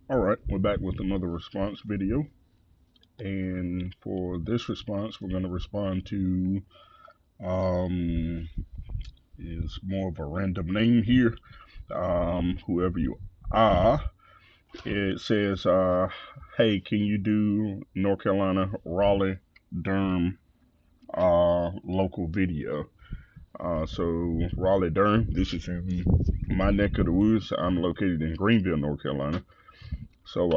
All right, we're back with another response video. And for this response, we're going to respond to um, is more of a random name here. Whoever you are, it says, "Hey, can you do North Carolina Raleigh Durham local video?" So Raleigh Durham, this is in my neck of the woods. I'm located in Greenville, North Carolina. So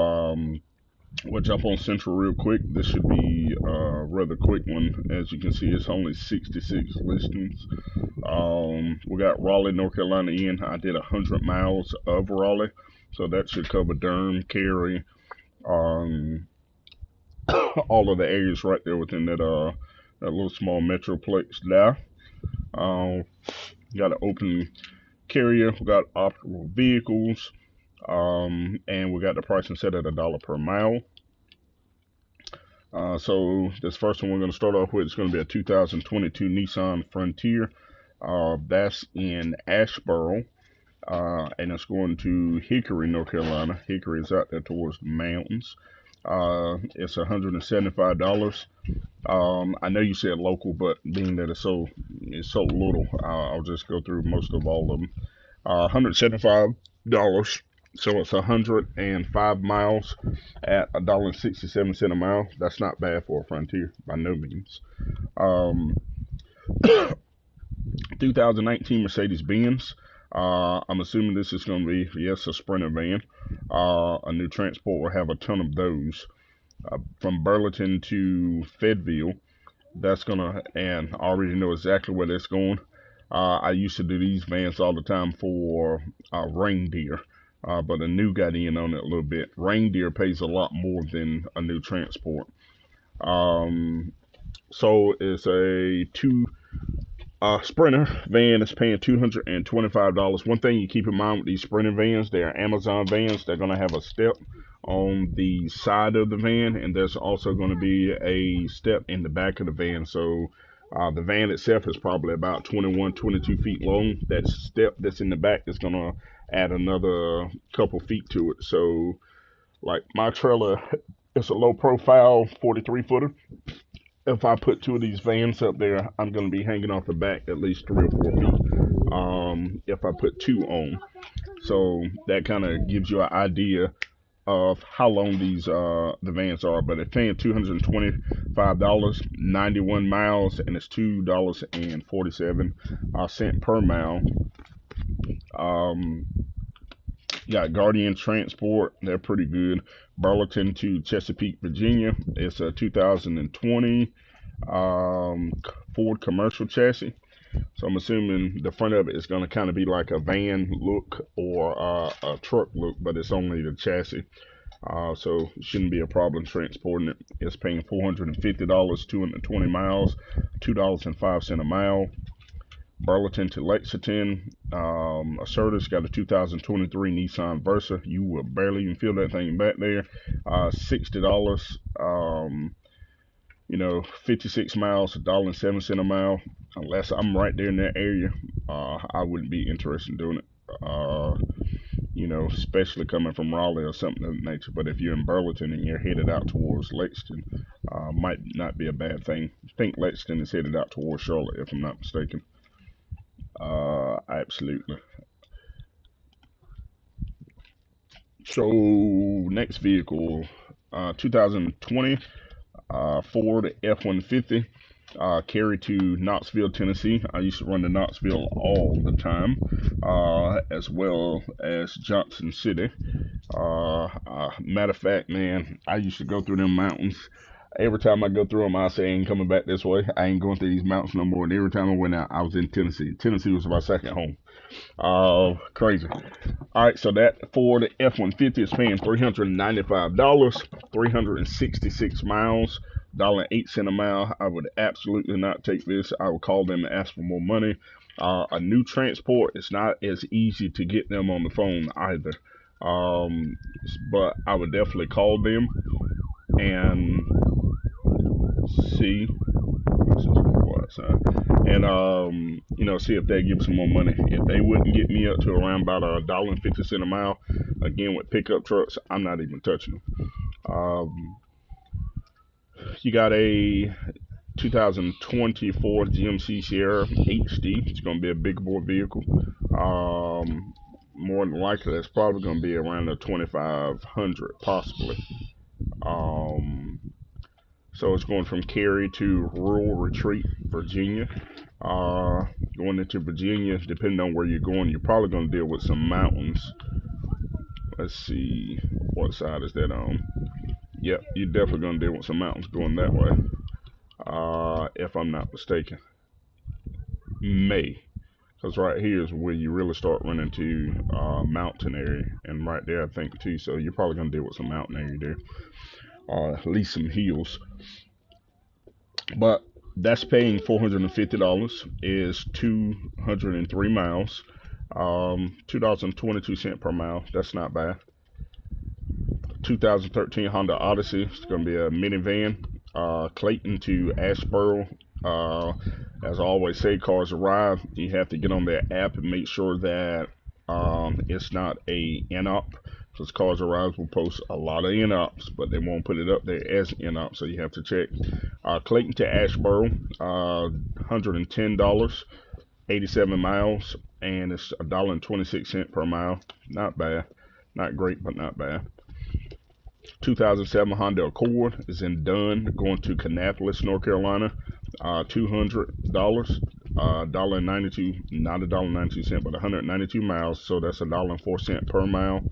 we'll jump on Central real quick. This should be a rather quick one. As you can see, it's only 66 listings. We got Raleigh, North Carolina in. I did 100 miles of Raleigh, so that should cover Durham, Cary, um, all of the areas right there within that little small metroplex there. Um, got an open carrier. We got operable vehicles, and we got the pricing set at $1 per mile. So this first one we're going to start off with is going to be a 2022 Nissan Frontier. That's in Asheboro, and it's going to Hickory, North Carolina. Hickory is out there towards the mountains. It's $175. I know you said local, but being that it's so little, I'll just go through most of all of them. $175. So it's 105 miles at $1.67 a mile. That's not bad for a Frontier by no means. Um, 2019 Mercedes Benz. I'm assuming this is going to be, yes, a Sprinter van. A new transport will have a ton of those. From Burlington to Fayetteville, that's going to, and I already know exactly where that's going. I used to do these vans all the time for reindeer, but a new got in on it a little bit. Reindeer pays a lot more than a new transport. Um, so it's a two Sprinter van is paying $225. One thing you keep in mind with these Sprinter vans, they are Amazon vans. They're going to have a step on the side of the van, and there's also going to be a step in the back of the van. So the van itself is probably about 21, 22 feet long. That step that's in the back is going to add another couple feet to it. So, like my trailer, it's a low profile 43 footer. If I put two of these vans up there, I'm going to be hanging off the back at least 3 or 4 feet. If I put two on, so that kind of gives you an idea of how long these the vans are. But it's paying $225, 91 miles, and it's $2.47 per mile. Um, got Guardian Transport, they're pretty good. Burlington to Chesapeake, Virginia. It's a 2020 Ford commercial chassis. So I'm assuming the front of it is going to kind of be like a van look or a truck look, but it's only the chassis. So it shouldn't be a problem transporting it. It's paying $450, 220 miles, $2.05 a mile. Burlington to Lexington. Assertus got a 2023 Nissan Versa. You will barely even feel that thing back there. $60. 56 miles, $1.07 a mile. Unless I'm right there in that area, I wouldn't be interested in doing it. Especially coming from Raleigh or something of that nature. But if you're in Burlington and you're headed out towards Lexington, might not be a bad thing. I think Lexington is headed out towards Charlotte, if I'm not mistaken. Absolutely. So next vehicle, 2020 Ford F-150, carried to Knoxville, Tennessee. I used to run to Knoxville all the time, as well as Johnson City. Matter of fact, man, I used to go through them mountains. Every time I go through them, I say I ain't coming back this way. I ain't going through these mountains no more. And every time I went out, I was in Tennessee. Tennessee was my second home. Crazy. All right, so that Ford F-150 is paying $395, 366 miles, $1.08 a mile. I would absolutely not take this. I would call them and ask for more money. A new transport, it's not as easy to get them on the phone either. But I would definitely call them and see. This is what outside. And see if they give some more money. If they wouldn't get me up to around about $1.50 a mile, again with pickup trucks, I'm not even touching them. You got a 2024 GMC Sierra HD. It's going to be a big boy vehicle. More than likely, it's probably going to be around the 2,500, possibly. Um, so it's going from Cary to Rural Retreat, Virginia. Uh, Going into Virginia, depending on where you're going, you're probably going to deal with some mountains. Let's see, what side is that on? Yep, you're definitely going to deal with some mountains going that way. If I'm not mistaken. May. Because right here is where you really start running to mountain area. And right there, I think, too. So you're probably going to deal with some mountain area there. At least some hills. But that's paying $450. Is 203 miles. $2.22 per mile. That's not bad. 2013 Honda Odyssey. It's going to be a minivan. Clayton to Asheboro. As I always say, cars arrive. You have to get on that app and make sure that it's not a NOP. Because Cars Arrive will post a lot of NOPs, but they won't put it up there as NOP, so you have to check. Clayton to Asheboro, $110, 87 miles, and it's $1.26 per mile. Not bad. Not great, but not bad. 2007 Honda Accord is in Dunn, going to Kannapolis, North Carolina. $200, $1.92, not $1.92, but 192 miles, so that's $1.04 per mile.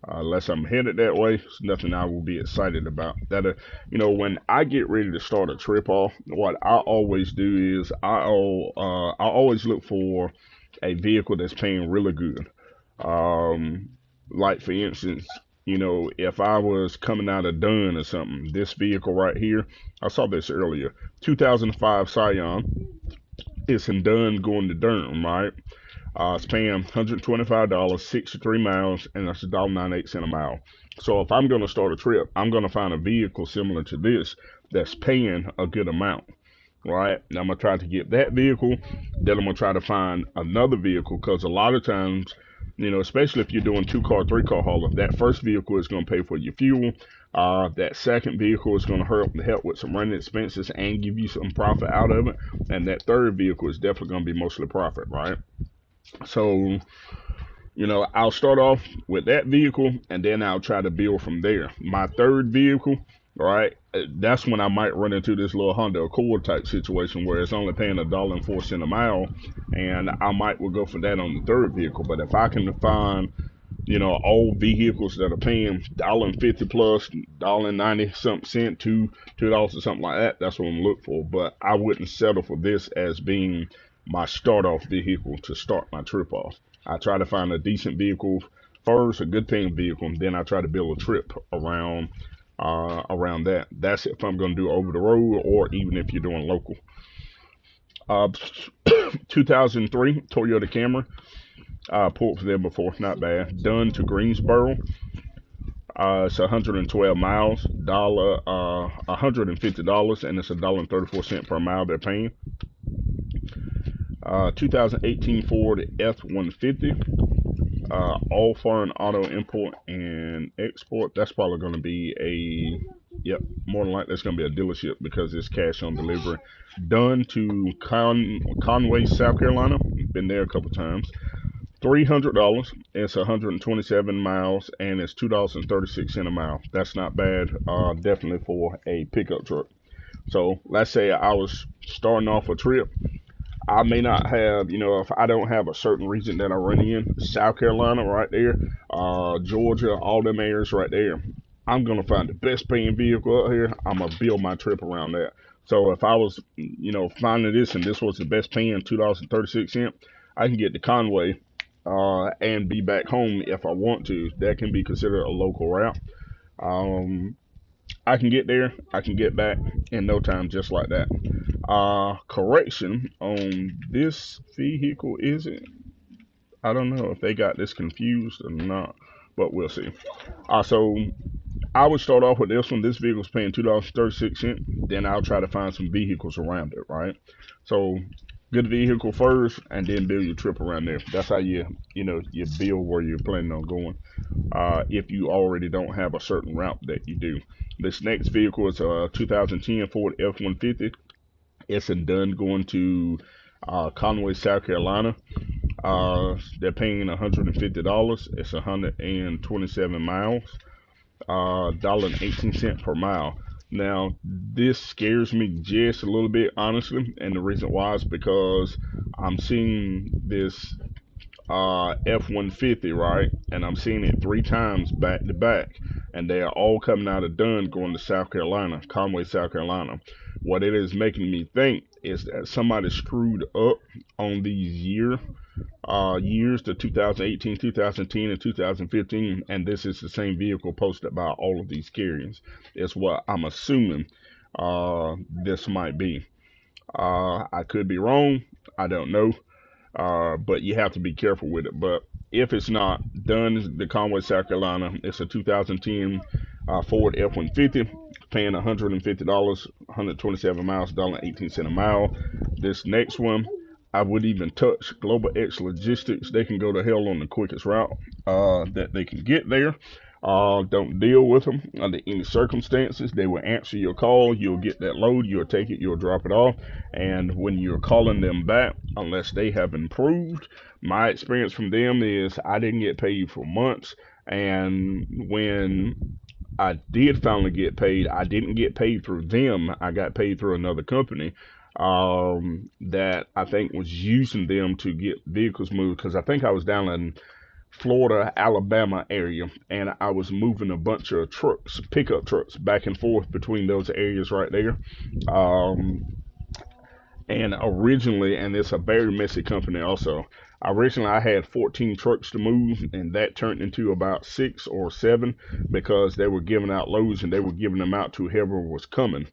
Unless I'm headed that way, it's nothing I will be excited about. When I get ready to start a trip off, what I always do is I always look for a vehicle that's paying really good. Like for instance, if I was coming out of Dunn or something, this vehicle right here, I saw this earlier, 2005 Scion, it's in Dunn going to Durham, right? It's paying $125, 63 miles, and that's $1.98 a mile. So if I'm going to start a trip, I'm going to find a vehicle similar to this that's paying a good amount, right? And I'm going to try to get that vehicle. Then I'm going to try to find another vehicle, because a lot of times, especially if you're doing 2-car, 3-car hauler, that first vehicle is going to pay for your fuel. That second vehicle is going to help with some running expenses and give you some profit out of it. And that third vehicle is definitely going to be mostly profit, right? So, I'll start off with that vehicle, and then I'll try to build from there. My third vehicle, right, that's when I might run into this little Honda Accord type situation where it's only paying $1.04 a mile, and I might will go for that on the third vehicle. But if I can find, old vehicles that are paying $1.50 plus, $1.90 something cent, $2 or something like that, that's what I'm looking for. But I wouldn't settle for this as being my start off vehicle to start my trip off. I try to find a decent vehicle first, a good paying vehicle, and then I try to build a trip around that. That's if I'm going to do over the road, or even if you're doing local. 2003 Toyota Camry. Pulled for them before, not bad. Dunn to Greensboro. It's 112 miles, $150, and it's $1.34 per mile they're paying. 2018 Ford F-150, all foreign auto import and export. That's probably going to be more than likely it's going to be a dealership because it's cash on delivery. Done to Conway, South Carolina. Been there a couple times. $300. It's 127 miles, and it's $2.36 a mile. That's not bad. Definitely for a pickup truck. So let's say I was starting off a trip. I may not have, if I don't have a certain region that I run in, South Carolina right there, Georgia, all them areas right there, I'm going to find the best paying vehicle out here. I'm going to build my trip around that. So if I was, finding this and this was the best paying $2.36, I can get to Conway and be back home if I want to. That can be considered a local route. I can get there, I can get back in no time, just like that. Correction on this vehicle, is it? I don't know if they got this confused or not, but we'll see. So I would start off with this one. This vehicle's paying $2.36. Then I'll try to find some vehicles around it, right? So good vehicle first, and then build your trip around there. That's how you build where you're planning on going. If you already don't have a certain route that you do. This next vehicle is a 2010 Ford F-150. It's a done going to Conway, South Carolina. They're paying $150. It's 127 miles. $1.18 per mile. Now, this scares me just a little bit, honestly, and the reason why is because I'm seeing this F-150, right? And I'm seeing it 3 times back to back, and they are all coming out of Dunn going to South Carolina, Conway, South Carolina. What it is making me think is that somebody screwed up on these years, the 2018, 2010, and 2015, and this is the same vehicle posted by all of these carriers. Is what I'm assuming this might be. I could be wrong. I don't know. But you have to be careful with it. But if it's not done, the Conway, South Carolina, it's a 2010 Ford F-150, paying $150, 127 miles, $1.18 a mile. This next one, I wouldn't even touch. Global X Logistics, they can go to hell on the quickest route that they can get there. Don't deal with them under any circumstances. They will answer your call. You'll get that load. You'll take it. You'll drop it off. And when you're calling them back, unless they have improved, my experience from them is I didn't get paid for months. And when I did finally get paid, I didn't get paid through them. I got paid through another company that I think was using them to get vehicles moved, because I think I was down in Florida, Alabama area, and I was moving a bunch of trucks, pickup trucks, back and forth between those areas right there. Um, and originally, and it's a very messy company also. Originally, I had 14 trucks to move, and that turned into about 6 or 7 because they were giving out loads and they were giving them out to whoever was coming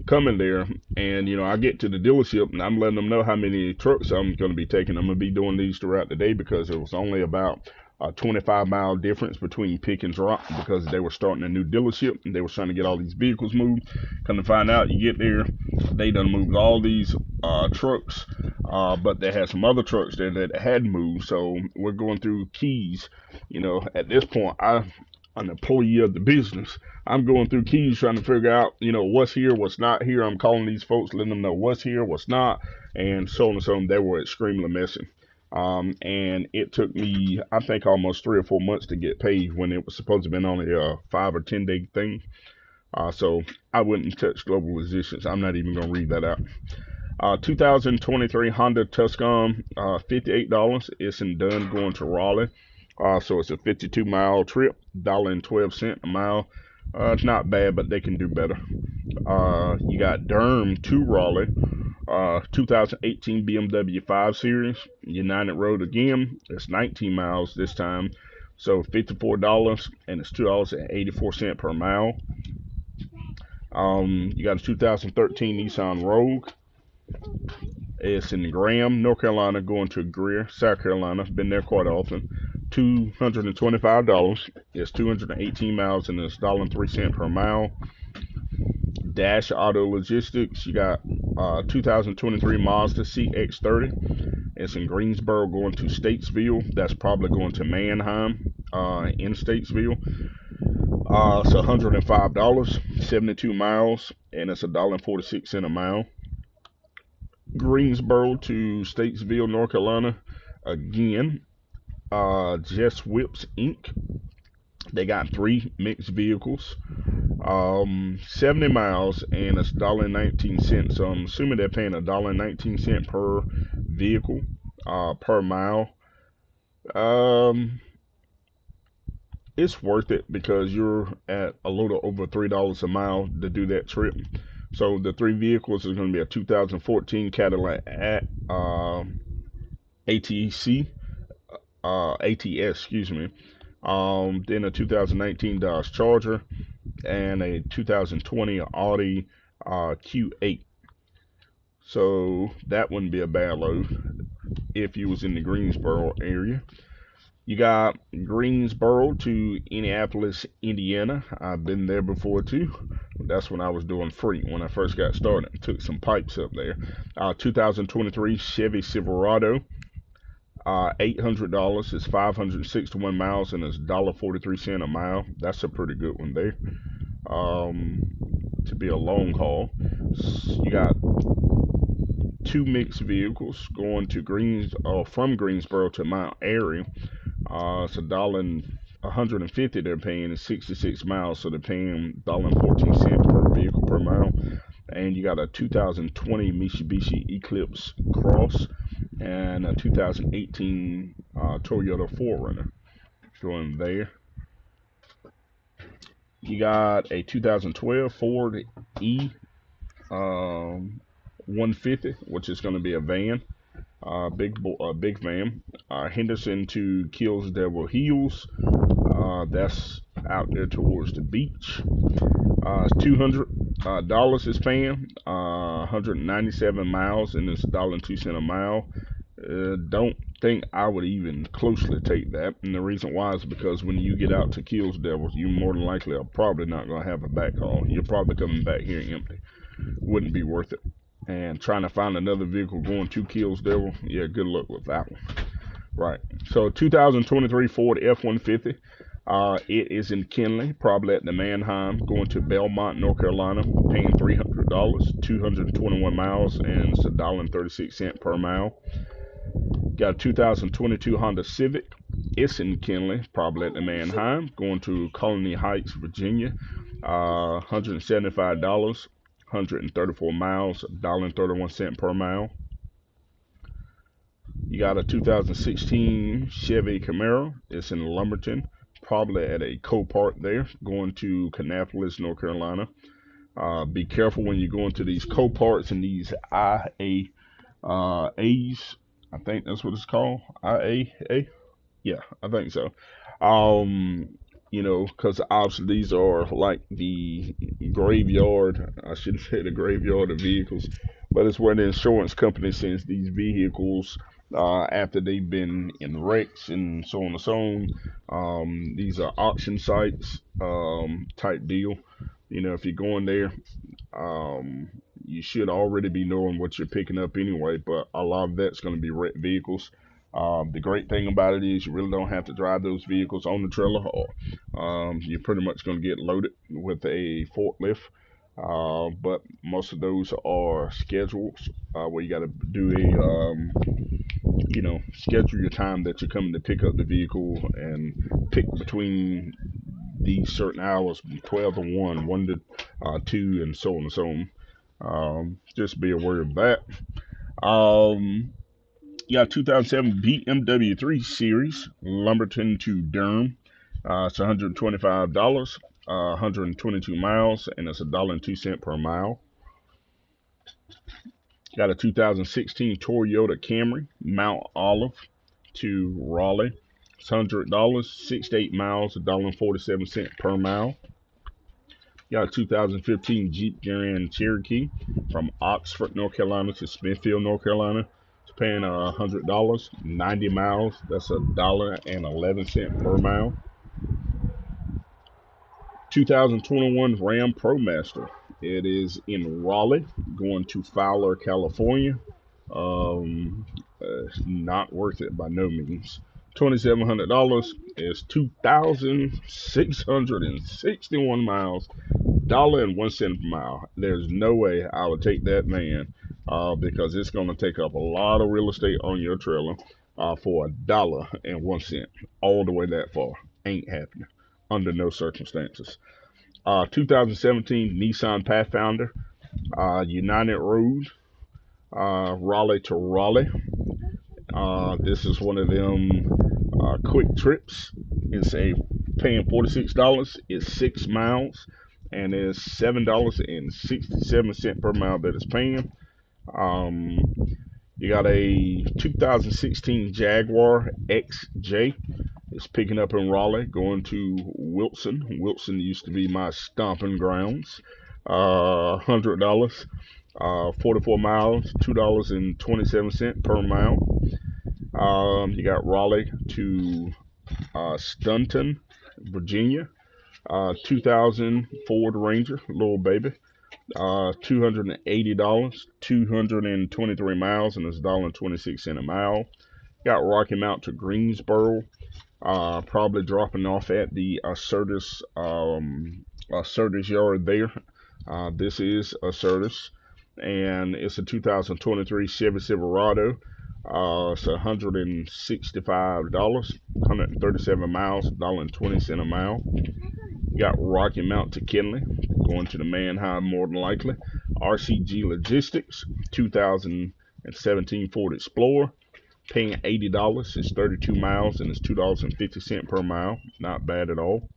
there. And I get to the dealership and I'm letting them know how many trucks I'm going to be taking. I'm going to be doing these throughout the day because it was only about a 25-mile difference between pick and drop because they were starting a new dealership and they were trying to get all these vehicles moved. Come to find out, you get there, they done moved all these trucks, but they had some other trucks there that had moved. So we're going through keys. At this point, I'm an employee of the business. I'm going through keys trying to figure out, what's here, what's not here. I'm calling these folks, letting them know what's here, what's not, and so on and so on. They were extremely messy. And it took me, I think, almost 3 or 4 months to get paid when it was supposed to have been only a 5 or 10 day thing. So I wouldn't touch Global Logistics. I'm not even going to read that out. 2023 Honda Tucson, $58. It's in Dunn going to Raleigh. So it's a 52-mile trip, $1.12 a mile. It's not bad, but they can do better. You got Durham to Raleigh. 2018 BMW 5 Series, United Road again. It's 19 miles this time, so $54, and it's $2.84 per mile. You got a 2013 Nissan Rogue. It's in Graham, North Carolina, going to Greer, South Carolina. Been there quite often. $225. It's 218 miles, and it's $1.03 per mile. Dash Auto Logistics, you got 2023 Mazda CX-30. It's in Greensboro going to Statesville. That's probably going to Manheim in Statesville. It's $105, 72 miles, and it's $1.46 a mile. Greensboro to Statesville, North Carolina. Again, Just Whips Inc. They got 3 mixed vehicles. 70 miles, and it's $1.19. So I'm assuming they're paying $1.19 per vehicle, per mile. It's worth it because you're at a little over $3 a mile to do that trip. So the 3 vehicles is going to be a 2014 Cadillac ATS, excuse me. Then a 2019 Dodge Charger, and a 2020 Audi Q8. So that wouldn't be a bad load if you was in the Greensboro area. You got Greensboro to Indianapolis, Indiana. I've been there before too. That's when I was doing freight when I first got started. Took some pipes up there. 2023 Chevy Silverado. $800 is 561 miles and it's $1.43 a mile. That's a pretty good one there. To be a long haul. You got two mixed vehicles going to from Greensboro to Mount Airy. It's $1.50 they're paying, is 66 miles, so they're paying $1.14 per vehicle per mile. And you got a 2020 Mitsubishi Eclipse Cross and a 2018 Toyota 4Runner going there. You got a 2012 Ford E 150, which is going to be a van, big van. Henderson to Kilsdale Hills. That's out there towards the beach. $200 is paying. 197 miles and it's $1.02 a mile. Don't think I would even closely take that, and the reason why is because when you get out to Kilsdale, you more than likely are probably not going to have a back haul. You're probably coming back here empty. Wouldn't be worth it. And trying to find another vehicle going to Kilsdale, yeah, good luck with that one. Right. So 2023 Ford F-150. It is in Kenley, probably at the Manheim, going to Belmont, North Carolina, paying $300, 221 miles, and it's $1.36 per mile. Got a 2022 Honda Civic. It's in Kenley, probably at the Manheim, going to Colony Heights, Virginia, $175, 134 miles, $1.31 per mile. You got a 2016 Chevy Camaro. It's in Lumberton, probably at a Copart there, going to Kannapolis, North Carolina. Be careful when you go into these Coparts and these IAAs. I think that's what it's called. IAA? Yeah, I think so. Because obviously these are like the graveyard. I shouldn't say the graveyard of vehicles, but it's where the insurance company sends these vehicles after they've been in wrecks and so on and so on. These are auction sites type deal. If you're going there, you should already be knowing what you're picking up anyway, but a lot of that's going to be wrecked vehicles. The great thing about it is you really don't have to drive those vehicles on the trailer, or you're pretty much going to get loaded with a forklift. But most of those are schedules where you got to do schedule your time that you're coming to pick up the vehicle and pick between these certain hours, 12 to 1, 1 to 2, and so on and so on. Just be aware of that. You got 2007 BMW 3 Series, Lumberton to Durham. It's $125, 122 miles, and it's $1.02 per mile. Got a 2016 Toyota Camry, Mount Olive to Raleigh. It's $100, 68 miles, $1.47 per mile. Got a 2015 Jeep Grand Cherokee from Oxford, North Carolina to Smithfield, North Carolina. It's paying $100, 90 miles. That's $1.11 per mile. 2021 Ram ProMaster. It is in Raleigh, going to Fowler, California. Not worth it by no means. $2,700 is 2,661 miles, $1.01 per mile. There's no way I would take that van because it's going to take up a lot of real estate on your trailer for $1.01 all the way that far. Ain't happening under no circumstances. 2017 Nissan Pathfinder, United Road, Raleigh to Raleigh. This is one of them quick trips. It's paying $46. It's 6 miles, and it's $7.67 per mile that it's paying. You got a 2016 Jaguar XJ. It's picking up in Raleigh, going to Wilson. Wilson used to be my stomping grounds. $100, 44 miles, $2.27 per mile. You got Raleigh to Stunton, Virginia. 2000 Ford Ranger, little baby. $280, 223 miles, and it's $1.26 a mile. Got Rocky Mount to Greensboro. Probably dropping off at the Assertus yard there. This is Assertus, and it's a 2023 Chevy Silverado. It's $165, 137 miles, $1.20 a mile. Got Rocky Mount to Kinley, going to the Manheim more than likely. RCG Logistics, 2017 Ford Explorer, paying $80. It's 32 miles and it's $2.50 per mile. Not bad at all.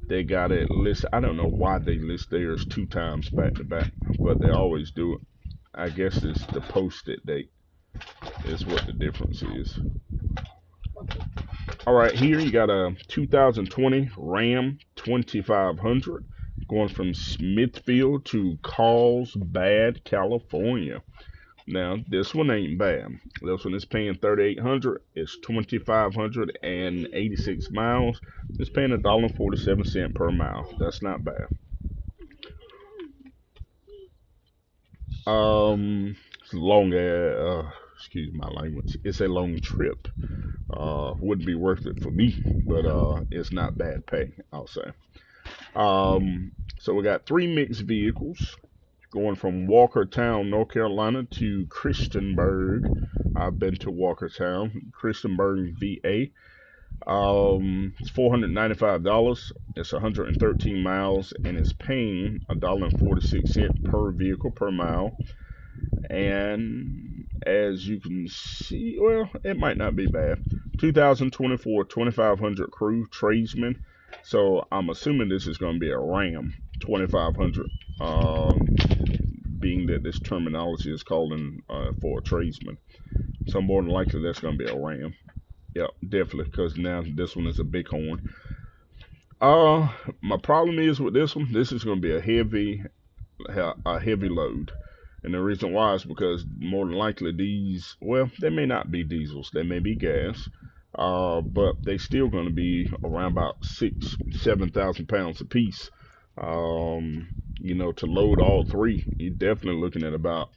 They got it listed. I don't know why they list theirs 2 times back to back, but they always do it. I guess it's the posted date is what the difference is. All right, here you got a 2020 Ram 2500 going from Smithfield to Carlsbad, California. Now, this one ain't bad. This one is paying $3,800. It's 2,586 miles. It's paying $1.47 per mile. That's not bad. It's a long, excuse my language. It's a long trip. Wouldn't be worth it for me, but it's not bad pay, I'll say. So we got 3 mixed vehicles going from Walkertown, North Carolina to Christiansburg. I've been to Walkertown, Christiansburg, VA. It's $495. It's 113 miles, and it's paying $1.46 per vehicle per mile. And as you can see, well, it might not be bad. 2024 2500 Crew Tradesman. So I'm assuming this is going to be a Ram 2500, being that this terminology is calling for a tradesman. So more than likely that's going to be a Ram. Yep, definitely, because now this one is a Bighorn. My problem is with this one. This is going to be a heavy load. And the reason why is because more than likely these, well, they may not be diesels, they may be gas, but they still going to be around about 7,000 pounds apiece. To load all three, you're definitely looking at about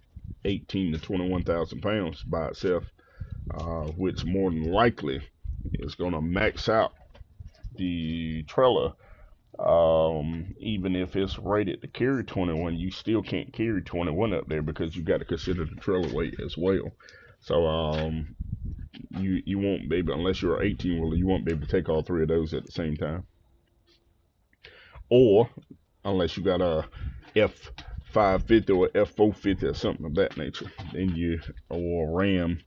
18 to 21,000 pounds by itself, which more than likely is going to max out the trailer. Even if it's rated to carry 21, you still can't carry 21 up there because you got to consider the trailer weight as well. So you won't be able, unless you're an 18 wheeler, you won't be able to take all three of those at the same time. Or unless you got a F550 or F450 or something of that nature, then or a Ram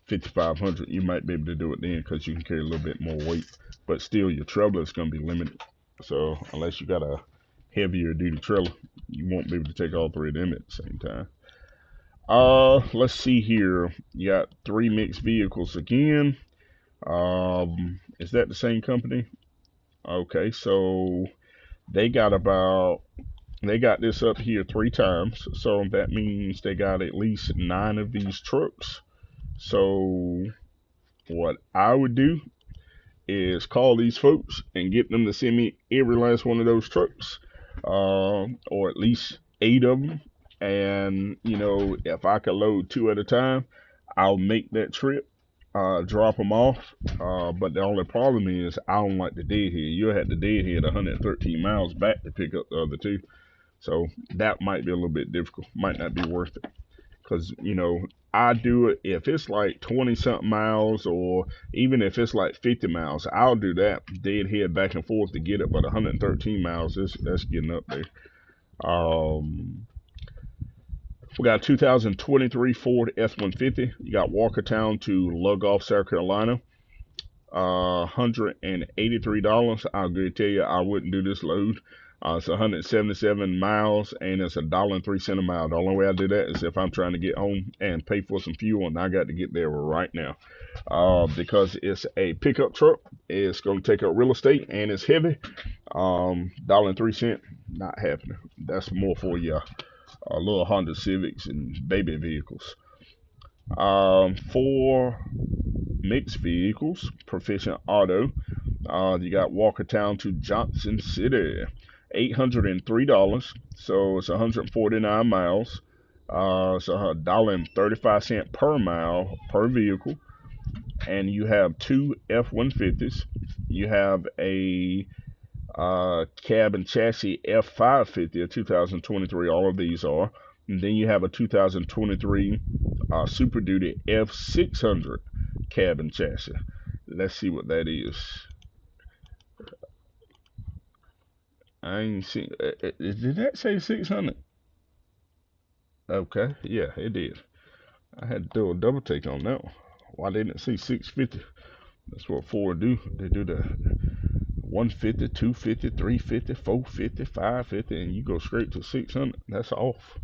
5500, you might be able to do it then because you can carry a little bit more weight. But still, your trailer is going to be limited. So unless you got a heavier duty trailer, you won't be able to take all three of them at the same time. Let's see here. You got 3 mixed vehicles again. Is that the same company? Okay, so they got this up here 3 times. So that means they got at least 9 of these trucks. So what I would do is call these folks and get them to send me every last one of those trucks, or at least 8 of them. And if I could load 2 at a time, I'll make that trip, drop them off. But the only problem is I don't like the deadhead. You'll have the deadhead 113 miles back to pick up the other 2. So that might be a little bit difficult. Might not be worth it. Because, I do it if it's like 20 something miles, or even if it's like 50 miles, I'll do that. Deadhead back and forth to get it. But 113 miles, that's getting up there. We got a 2023 Ford F-150. You got Walkertown to Lugoff, South Carolina. $183. I'll go tell you, I wouldn't do this load. It's 177 miles, and it's $1.03 a mile. The only way I do that is if I'm trying to get home and pay for some fuel, and I got to get there right now. Because it's a pickup truck. It's going to take up real estate, and it's heavy. $1.03, not happening. That's more for your little Honda Civics and baby vehicles. For mixed vehicles, Proficient Auto. You got Walkertown to Johnson City, $803. So it's 149 miles. It's $1.35 per mile per vehicle. And you have two F-150s. You have a cab and chassis F550, a 2023. All of these are. And then you have a 2023 Super Duty F600 cab and chassis. Let's see what that is. I ain't seen. Did that say 600? Okay, yeah, it did. I had to do a double take on that one. Why didn't it say 650? That's what Ford do. They do the 150, 250, 350, 450, 550, and you go straight to 600. That's off.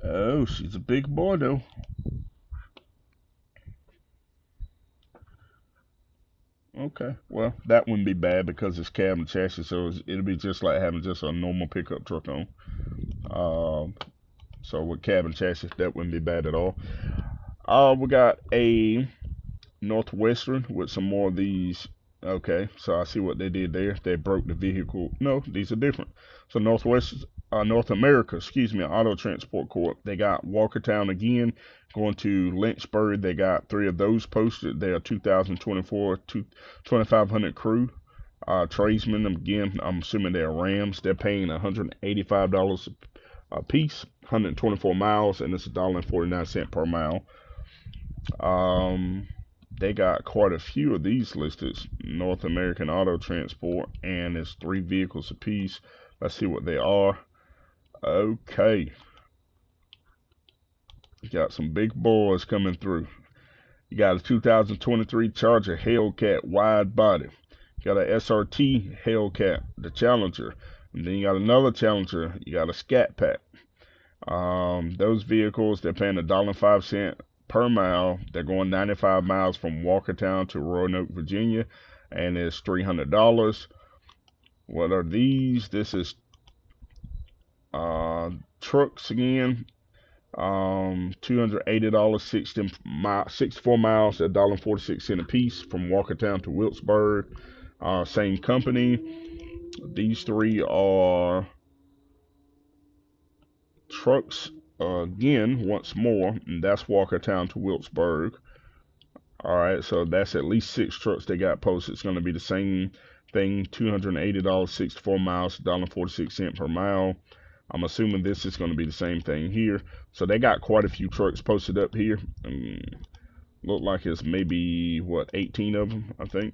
Oh, she's a big boy though. Okay, well that wouldn't be bad because it's cab and chassis, so it'll be just like having just a normal pickup truck on. Um, so with cab and chassis, that wouldn't be bad at all. We got a Northwestern with some more of these. Okay, so I see what they did there. They broke the vehicle. No, these are different. So North America, excuse me, Auto Transport Corp. They got Walkertown again, going to Lynchburg. They got three of those posted. They are 2024, 2500 crew. Tradesmen, again, I'm assuming they're Rams. They're paying $185 a piece, 124 miles, and it's $1.49 per mile. They got quite a few of these listed. North American Auto Transport, and it's three vehicles apiece. Let's see what they are. Okay, you got some big boys coming through. You got a 2023 Charger Hellcat wide body. You got a SRT Hellcat, the Challenger, and then you got another Challenger. You got a Scat Pack. Those vehicles, they're paying $1.05 per mile. They're going 95 miles from Walkertown to Roanoke, Virginia, and it's $300. What are these? This is trucks again. $280, 64 miles at $1.46 a piece from Walkertown to Wilkesburg. Same company. These three are trucks again once more, and that's Walkertown to Wilkesburg. All right, so that's at least 6 trucks they got posted. It's going to be the same thing, $280, 64 miles, $1.46 per mile. I'm assuming this is going to be the same thing here. So they got quite a few trucks posted up here. Look like it's maybe, what, 18 of them, I think.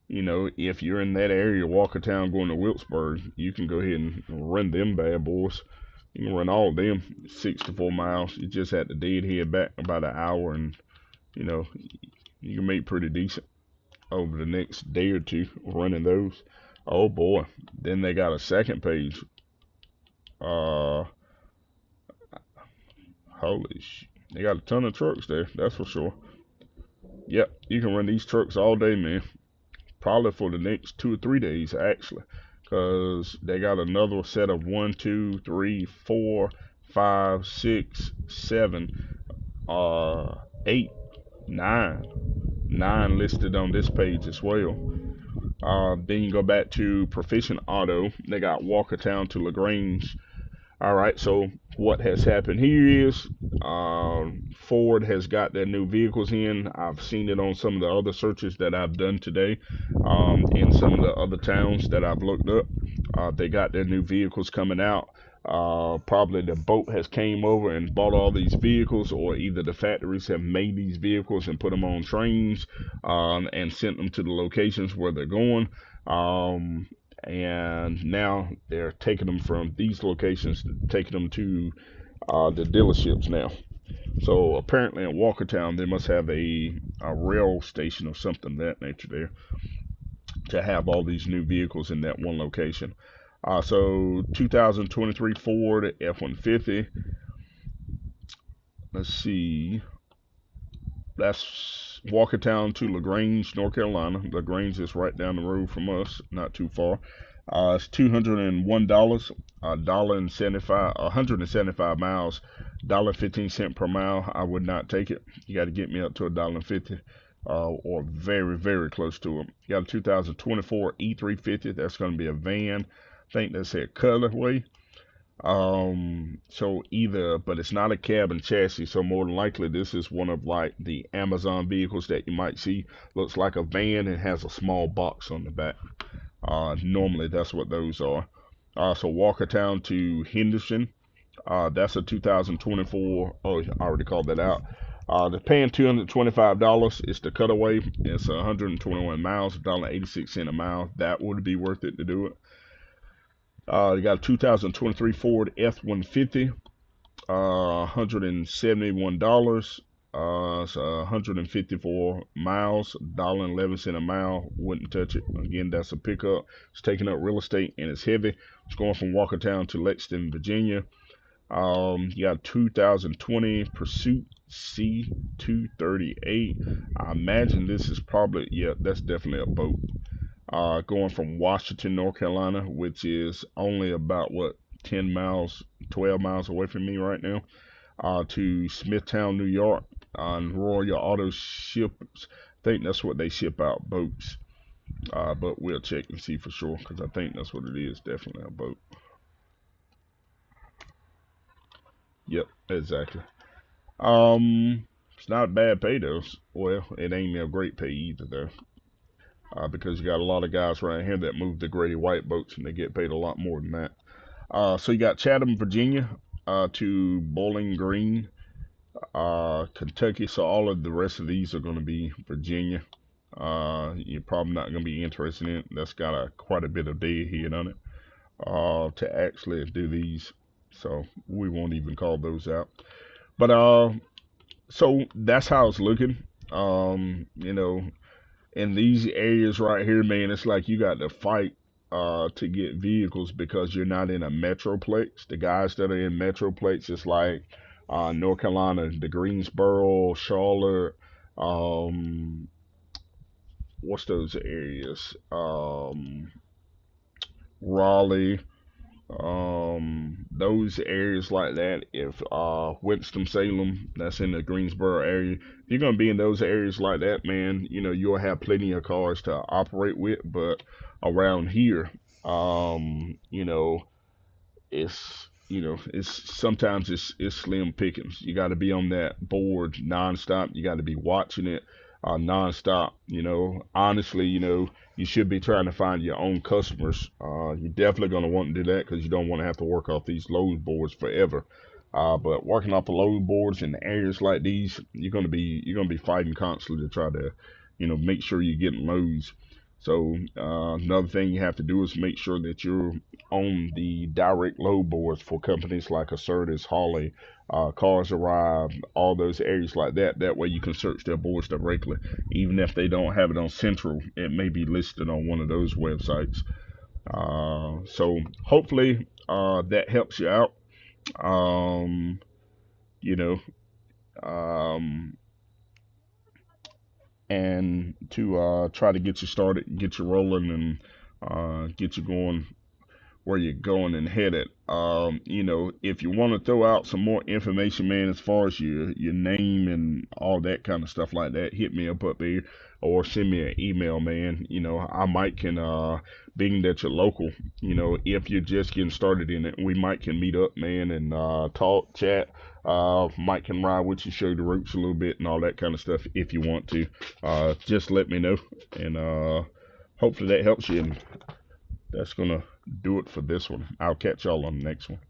You know, if you're in that area, Walkertown going to Wilkesburg, you can go ahead and run them bad boys. You can run all of them 64 miles. You just have to deadhead back about an hour, and you know, you can make pretty decent over the next day or two running those. Oh boy. Then they got a second page. Holy shit. They got a ton of trucks there, that's for sure. Yep, you can run these trucks all day, man. Probably for the next 2 or 3 days, actually. Because they got another set of 1, 2, 3, 4, 5, 6, 7, 8, 9. 9 listed on this page as well. Then you go back to Proficient Auto. They got Walkertown to LaGrange. All right, so what has happened here is Ford has got their new vehicles in. I've seen it on some of the other searches that I've done today in some of the other towns that I've looked up. They got their new vehicles coming out. Probably the boat has came over and bought all these vehicles, or either the factories have made these vehicles and put them on trains and sent them to the locations where they're going. And now they're taking them from these locations, taking them to the dealerships now. So apparently in Walkertown, they must have a rail station or something of that nature there to have all these new vehicles in that one location. So 2023 Ford F-150. Let's see. That's Walkertown to LaGrange, North Carolina. LaGrange is right down the road from us, not too far. It's $201, $1.75, 175 miles, $1.15 per mile. I would not take it. You got to get me up to $1.50, or very, very close to it. You got a 2024 E350. That's going to be a van. I think that's a colorway. So either, but it's not a cab and chassis. So more than likely, this is one of like the Amazon vehicles that you might see. Looks like a van and has a small box on the back. Normally, that's what those are. So Walkertown to Henderson. That's a 2024. Oh, I already called that out. They're paying $225. It's the cutaway. It's 121 miles, $1.86 a mile. That would be worth it to do it. You got a 2023 Ford F-150. $171. It's 154 miles, $1.11 a mile. Wouldn't touch it. Again, that's a pickup. It's taking up real estate and it's heavy. It's going from Walkertown to Lexington, Virginia. You got 2020 Pursuit C238. I imagine this is probably, yeah, that's definitely a boat. Going from Washington, North Carolina, which is only about what, 10 miles, 12 miles away from me right now, to Smithtown, New York, on Royal Auto Ships. I think that's what they ship out, boats. But we'll check and see for sure, because I think that's what it is. Definitely a boat. Yep, exactly. It's not a bad pay though. Well, it ain't a great pay either though. Because you got a lot of guys right here that move the gray white boats and they get paid a lot more than that. So you got Chatham, Virginia, to Bowling Green, Kentucky. So all of the rest of these are going to be Virginia. You're probably not going to be interested in it. That's got quite a bit of deadhead on it to actually do these. So we won't even call those out. But so that's how it's looking. You know, in these areas right here, man, it's like you got to fight to get vehicles because you're not in a metroplex. The guys that are in metroplex, it's like North Carolina, the Greensboro, Charlotte, what's those areas? Raleigh, those areas like that. If Winston-Salem, that's in the Greensboro area, if you're gonna be in those areas like that, man, you know you'll have plenty of cars to operate with. But around here, you know, it's sometimes it's slim pickings. You got to be on that board nonstop. You got to be watching it nonstop. You know, honestly, you know, you should be trying to find your own customers. You're definitely going to want to do that because you don't want to have to work off these load boards forever. But working off the load boards in areas like these, you're gonna be fighting constantly to try to, you know, make sure you're getting loads. So another thing you have to do is make sure that you're on the direct load boards for companies like Assertis, Holly, Cars Arrive, all those areas like that. That way you can search their boards directly. Even if they don't have it on Central, it may be listed on one of those websites. So hopefully that helps you out. Um, you know, um, and to try to get you started, get you rolling, and get you going where you're going and headed. You know, if you want to throw out some more information, man, as far as your name and all that kind of stuff like that, hit me up there or send me an email, man. You know, I might can being that you're local, you know, if you're just getting started in it, we might can meet up, man, and talk, chat. Mike can ride with you, show you the ropes a little bit and all that kind of stuff if you want to. Just let me know, and hopefully that helps you. And that's gonna do it for this one. I'll catch y'all on the next one.